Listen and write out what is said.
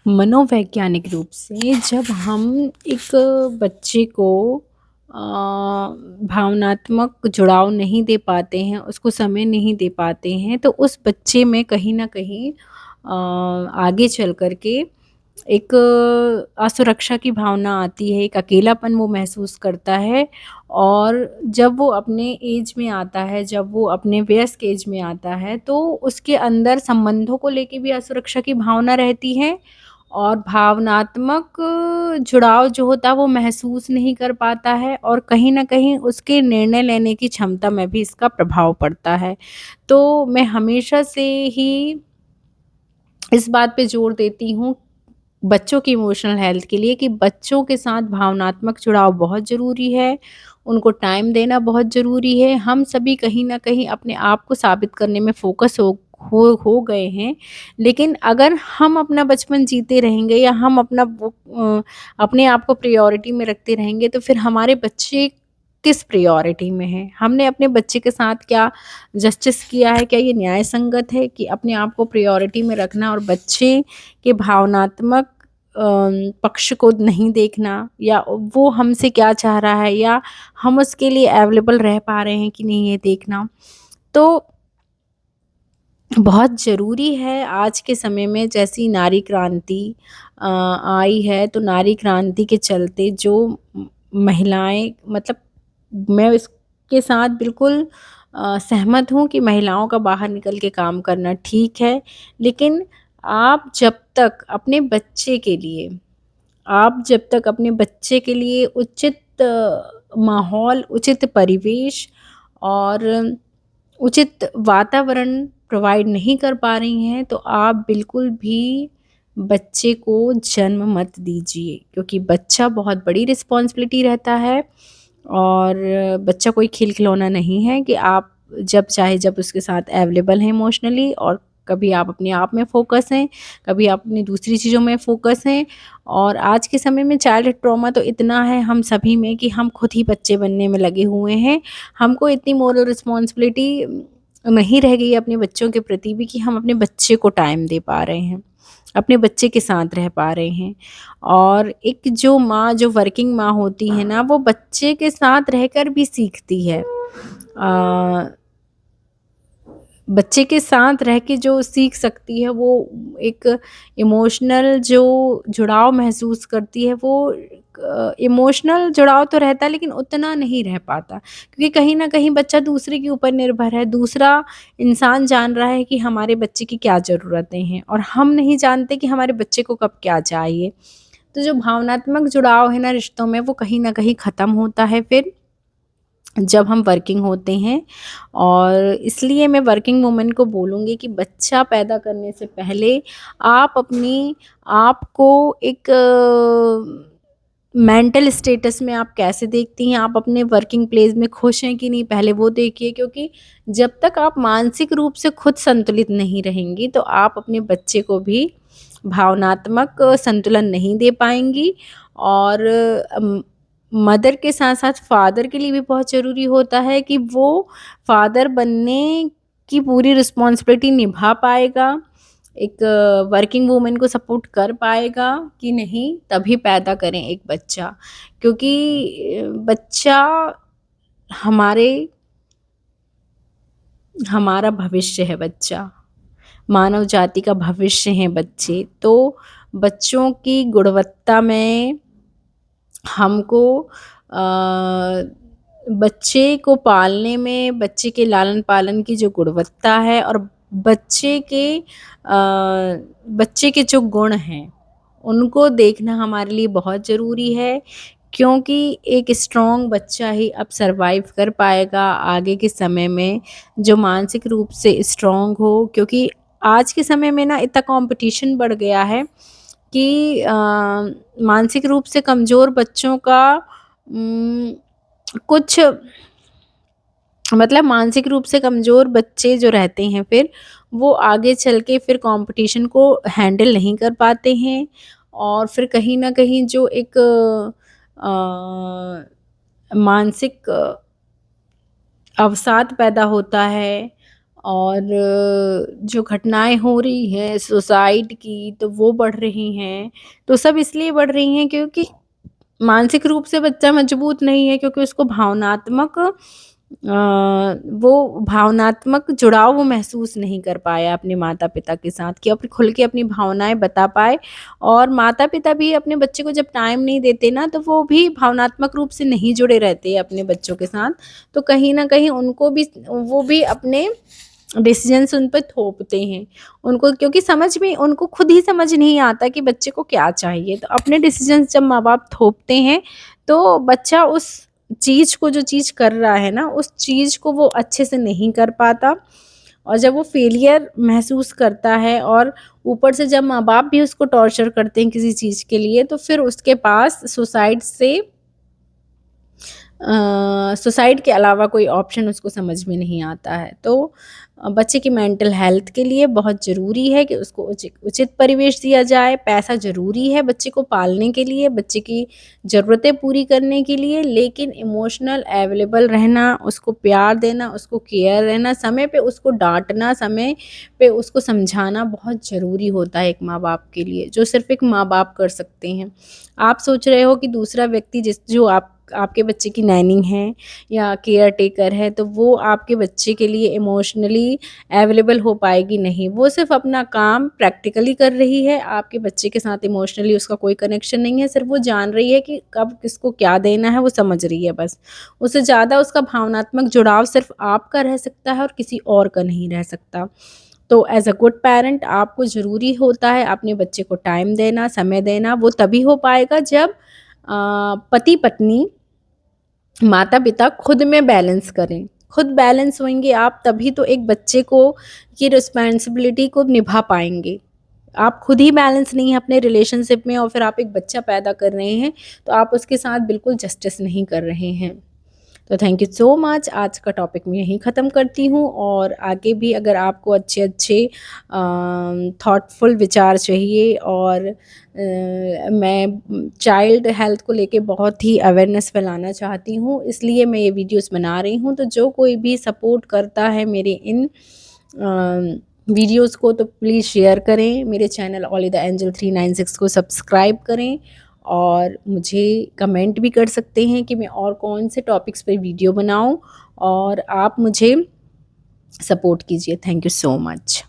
मनोवैज्ञानिक रूप से जब हम एक बच्चे को भावनात्मक जुड़ाव नहीं दे पाते हैं, उसको समय नहीं दे पाते हैं, तो उस बच्चे में कहीं न कहीं आगे चल कर के एक असुरक्षा की भावना आती है, एक अकेलापन वो महसूस करता है। और जब वो अपने ऐज में आता है, जब वो अपने वयस्क ऐज में आता है, तो उसके अंदर संबंधों को लेके भी असुरक्षा की भावना रहती है और भावनात्मक जुड़ाव जो होता है वो महसूस नहीं कर पाता है और कहीं न कहीं उसके निर्णय लेने की क्षमता में भी इसका प्रभाव पड़ता है। तो मैं हमेशा से ही इस बात पे जोर देती हूँ बच्चों की इमोशनल हेल्थ के लिए कि बच्चों के साथ भावनात्मक जुड़ाव बहुत ज़रूरी है, उनको टाइम देना बहुत ज़रूरी है। हम सभी कहीं न कहीं अपने आप को साबित करने में फ़ोकस हो गए हैं, लेकिन अगर हम अपना बचपन जीते रहेंगे या हम अपने आप को प्रायोरिटी में रखते रहेंगे, तो फिर हमारे बच्चे किस प्रायोरिटी में हैं? हमने अपने बच्चे के साथ क्या जस्टिस किया है? क्या ये न्याय संगत है कि अपने आप को प्रायोरिटी में रखना और बच्चे के भावनात्मक पक्ष को नहीं देखना या वो हमसे क्या चाह रहा है या हम उसके लिए अवेलेबल रह पा रहे हैं कि नहीं ये देखना। तो बहुत ज़रूरी है आज के समय में जैसी नारी क्रांति आई है, तो नारी क्रांति के चलते जो महिलाएँ मतलब मैं इसके साथ बिल्कुल सहमत हूँ कि महिलाओं का बाहर निकल के काम करना ठीक है। लेकिन आप जब तक अपने बच्चे के लिए आप जब तक अपने बच्चे के लिए उचित माहौल, उचित परिवेश और उचित वातावरण प्रोवाइड नहीं कर पा रही हैं, तो आप बिल्कुल भी बच्चे को जन्म मत दीजिए क्योंकि बच्चा बहुत बड़ी रिस्पॉन्सिबिलिटी रहता है और बच्चा कोई खिलखिलौना नहीं है कि आप जब चाहे जब उसके साथ अवेलेबल हैं इमोशनली और कभी आप अपने आप में फ़ोकस हैं, कभी आप अपनी दूसरी चीज़ों में फ़ोकस हैं। और आज के समय में चाइल्ड ट्रॉमा तो इतना है हम सभी में कि हम खुद ही बच्चे बनने में लगे हुए हैं। हमको इतनी मोरल रिस्पॉन्सिबिलिटी नहीं रह गई है अपने बच्चों के प्रति भी कि हम अपने बच्चे को टाइम दे पा रहे हैं, अपने बच्चे के साथ रह पा रहे हैं। और एक जो माँ जो वर्किंग माँ होती है ना, वो बच्चे के साथ रहकर भी सीखती है। बच्चे के साथ रह के जो सीख सकती है वो एक इमोशनल जो जुड़ाव महसूस करती है वो इमोशनल जुड़ाव तो रहता है लेकिन उतना नहीं रह पाता क्योंकि कहीं न कहीं बच्चा दूसरे के ऊपर निर्भर है, दूसरा इंसान जान रहा है कि हमारे बच्चे की क्या ज़रूरतें हैं और हम नहीं जानते कि हमारे बच्चे को कब क्या चाहिए। तो जो भावनात्मक जुड़ाव है ना रिश्तों में वो कहीं न कहीं ख़त्म होता है फिर जब हम वर्किंग होते हैं। और इसलिए मैं वर्किंग वुमन को बोलूँगी कि बच्चा पैदा करने से पहले आप अपनी आप को एक मेंटल स्टेटस में आप कैसे देखती हैं, आप अपने वर्किंग प्लेस में खुश हैं कि नहीं पहले वो देखिए क्योंकि जब तक आप मानसिक रूप से खुद संतुलित नहीं रहेंगी तो आप अपने बच्चे को भी भावनात्मक संतुलन नहीं दे पाएँगी। और मदर के साथ-साथ फ़ादर के लिए भी बहुत ज़रूरी होता है कि वो फ़ादर बनने की पूरी रिस्पॉन्सिबिलिटी निभा पाएगा, एक वर्किंग वूमेन को सपोर्ट कर पाएगा कि नहीं, तभी पैदा करें एक बच्चा। क्योंकि बच्चा हमारे हमारा भविष्य है बच्चा, मानव जाति का भविष्य हैं बच्चे। तो बच्चों की गुणवत्ता में हमको बच्चे को पालने में बच्चे के लालन-पालन की जो गुणवत्ता है और बच्चे के बच्चे के जो गुण हैं, उनको देखना हमारे लिए बहुत ज़रूरी है क्योंकि एक स्ट्रॉन्ग बच्चा ही अब सर्वाइव कर पाएगा आगे के समय में, जो मानसिक रूप से स्ट्रॉन्ग हो क्योंकि आज के समय में ना इतना कॉम्पिटिशन बढ़ गया है कि मानसिक रूप से कमज़ोर बच्चों का कुछ मतलब मानसिक रूप से कमज़ोर बच्चे जो रहते हैं फिर, वो आगे चल के फिर कॉम्पिटिशन को हैंडल नहीं कर पाते हैं और फिर कहीं न कहीं जो एक मानसिक अवसाद पैदा होता है और जो घटनाएँ हो रही हैं सुसाइड की, तो वो बढ़ रही हैं। तो सब इसलिए बढ़ रही हैं क्योंकि मानसिक रूप से बच्चा मजबूत नहीं है, क्योंकि उसको वो भावनात्मक जुड़ाव वो महसूस नहीं कर पाया अपने माता-पिता के साथ कि अपनी खुल के अपनी भावनाएँ बता पाए। और माता-पिता भी अपने बच्चे को जब टाइम नहीं देते ना, तो वो भी भावनात्मक रूप से नहीं जुड़े रहते अपने बच्चों के साथ। तो कहीं न कहीं उनको भी वो भी अपने डिसीज़न्स उन पे थोपते हैं। उनको क्योंकि समझ में उनको खुद ही समझ नहीं आता कि बच्चे को क्या चाहिए। तो अपने डिसीज़न्स जब माँ-बाप थोपते हैं, तो बच्चा उस चीज़ को जो चीज़ कर रहा है ना, उस चीज़ को वो अच्छे से नहीं कर पाता। और जब वो फेलियर महसूस करता है और ऊपर से जब माँ-बाप भी उसको टॉर्चर करते हैं किसी चीज़ के लिए, तो फिर उसके पास सुसाइड के अलावा कोई ऑप्शन उसको समझ में नहीं आता है। तो बच्चे की मेंटल हेल्थ के लिए बहुत ज़रूरी है कि उसको उचित परिवेश दिया जाए। पैसा ज़रूरी है बच्चे को पालने के लिए, बच्चे की ज़रूरतें पूरी करने के लिए, लेकिन इमोशनल अवेलेबल रहना, उसको प्यार देना, उसको केयर रहना, समय पे उसको डाँटना, समय पे उसको समझाना बहुत ज़रूरी होता है एक माँ-बाप के लिए, जो सिर्फ़ एक माँ-बाप कर सकते हैं। आप सोच रहे हो कि दूसरा व्यक्ति जो आपके बच्चे की नैनी है या केयर टेकर है, तो वो आपके बच्चे के लिए इमोशनली अवेलेबल हो पाएगी, नहीं। वो सिर्फ़ अपना काम प्रैक्टिकली कर रही है, आपके बच्चे के साथ इमोशनली उसका कोई कनेक्शन नहीं है, सिर्फ़ वो जान रही है कि कब किसको क्या देना है, वो समझ रही है बस। उससे ज़्यादा उसका भावनात्मक जुड़ाव सिर्फ़ आपका रह सकता है और किसी और का नहीं रह सकता। तो एज़ अ गुड पैरेंट आपको ज़रूरी होता है अपने बच्चे को टाइम देना, समय देना। वो तभी हो पाएगा जब पति-पत्नी, माता-पिता खुद में बैलेंस करें। खुद बैलेंस होंगे आप, तभी तो एक बच्चे को की रिस्पॉन्सिबिलिटी को निभा पाएँगे। आप खुद ही बैलेंस नहीं है अपने रिलेशनशिप में और फिर आप एक बच्चा पैदा कर रहे हैं, तो आप उसके साथ बिल्कुल जस्टिस नहीं कर रहे हैं। तो थैंक यू सो मच। आज का टॉपिक मैं यहीं ख़त्म करती हूँ, और आगे भी अगर आपको अच्छे-अच्छे थॉटफुल विचार चाहिए, और मैं चाइल्ड हेल्थ को लेके बहुत ही अवेयरनेस फैलाना चाहती हूँ, इसलिए मैं ये वीडियोज़ बना रही हूँ। तो जो कोई भी सपोर्ट करता है मेरे इन वीडियोज़ को, तो प्लीज़ शेयर करें। मेरे चैनल ओनली द एंजल 396 को सब्सक्राइब करें, और मुझे कमेंट भी कर सकते हैं कि मैं और कौन से टॉपिक्स पे वीडियो बनाऊं, और आप मुझे सपोर्ट कीजिए। Thank you so much.